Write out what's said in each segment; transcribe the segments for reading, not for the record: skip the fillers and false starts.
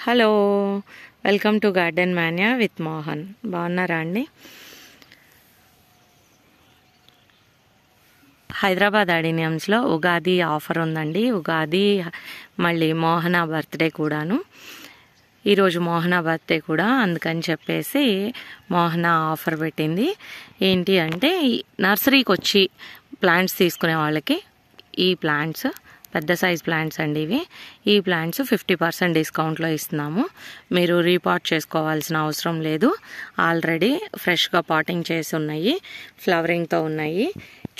Hello, welcome to garden mania with Mohan. బాగున్నారా అండి? Hyderabad అడీనియమ్స్లో Ugadi offer ఉందండి. ఉగాది మళ్ళీ మోహన బర్త్డే కూడాను. ఈరోజు మోహన బర్త్డే కూడా, అందుకని చెప్పేసి మోహన ఆఫర్ పెట్టింది. ఏంటి అంటే నర్సరీకి వచ్చి ప్లాంట్స్ తీసుకునే వాళ్ళకి ఈ ప్లాంట్స్, పెద్ద సైజ్ ప్లాంట్స్ అండి ఇవి. ఈ ప్లాంట్స్ 50% డిస్కౌంట్లో ఇస్తున్నాము. మీరు రీపాట్ చేసుకోవాల్సిన అవసరం లేదు. ఆల్రెడీ ఫ్రెష్గా పాటింగ్ చేసి ఉన్నాయి, ఫ్లవరింగ్తో ఉన్నాయి.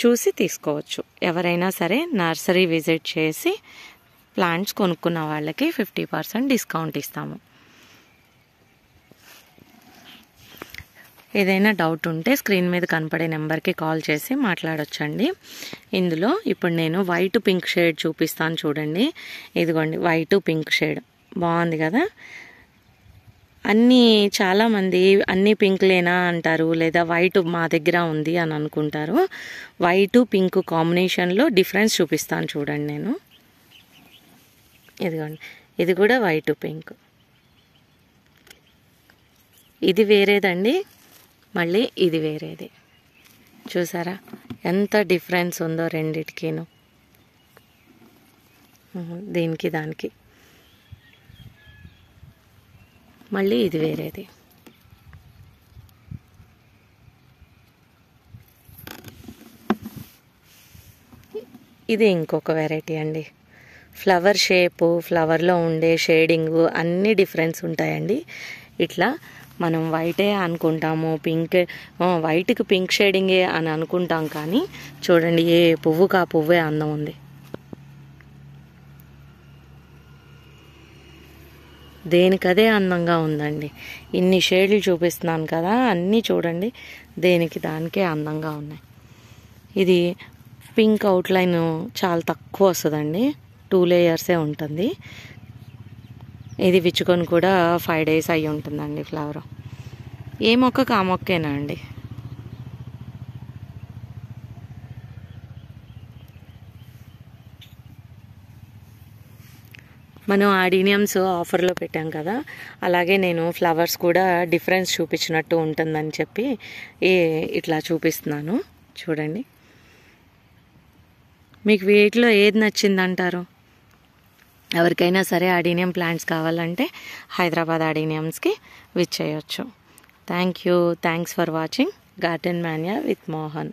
చూసి తీసుకోవచ్చు. ఎవరైనా సరే నర్సరీ విజిట్ చేసి ప్లాంట్స్ కొనుక్కున్న వాళ్ళకి 50% డిస్కౌంట్ ఇస్తాము. ఏదైనా డౌట్ ఉంటే స్క్రీన్ మీద కనపడే నెంబర్కి కాల్ చేసి మాట్లాడొచ్చండి. ఇందులో ఇప్పుడు నేను వైట్ పింక్ షేడ్ చూపిస్తాను చూడండి. ఇదిగోండి, వైట్ పింక్ షేడ్ బాగుంది కదా. చాలామంది అన్ని పింక్లేనా అంటారు, లేదా వైట్ మా దగ్గర ఉంది అని అనుకుంటారు. వైట్ పింక్ కాంబినేషన్లో డిఫరెన్స్ చూపిస్తాను చూడండి నేను. ఇదిగోండి, ఇది కూడా వైట్ పింక్. ఇది వేరేదండి, మళ్ళీ ఇది వేరేది. చూసారా ఎంత డిఫరెన్స్ ఉందో రెండిటికిను, దీనికి దానికి. మళ్ళీ ఇది వేరేది. ఇది ఇంకొక వెరైటీ అండి. ఫ్లవర్ షేపు, ఫ్లవర్లో ఉండే షేడింగు అన్నీ డిఫరెన్స్ ఉంటాయండి. ఇట్లా మనం వైటే అనుకుంటాము, పింక్ వైట్కి పింక్ షేడింగే అని అనుకుంటాం, కానీ చూడండి ఏ పువ్వుకి ఆ పువ్వే అందం ఉంది. దేనికదే అందంగా ఉందండి. ఇన్ని షేడ్లు చూపిస్తున్నాను కదా, అన్నీ చూడండి దేనికి దానికే అందంగా ఉన్నాయి. ఇది పింక్ అవుట్లైన్ చాలా తక్కువ వస్తుందండి, 2 లేయర్సే ఉంటుంది. ఇది విచ్చుకొని కూడా 5 days అయ్యి ఉంటుందండి ఫ్లవర్. ఏ మొక్కకు ఆ మొక్కేనా అండి. మనం ఆడీనియమ్స్ ఆఫర్లో పెట్టాం కదా, అలాగే నేను ఫ్లవర్స్ కూడా డిఫరెన్స్ చూపించినట్టు ఉంటుందని చెప్పి ఇట్లా చూపిస్తున్నాను చూడండి. మీకు వీటిలో ఏది నచ్చిందంటారు? ఎవరికైనా సరే అడీనియం ప్లాంట్స్ కావాలంటే హైదరాబాద్ అడీనియమ్స్కి విచ్చేయచ్చు. Thanks for watching garden mania with Mohan.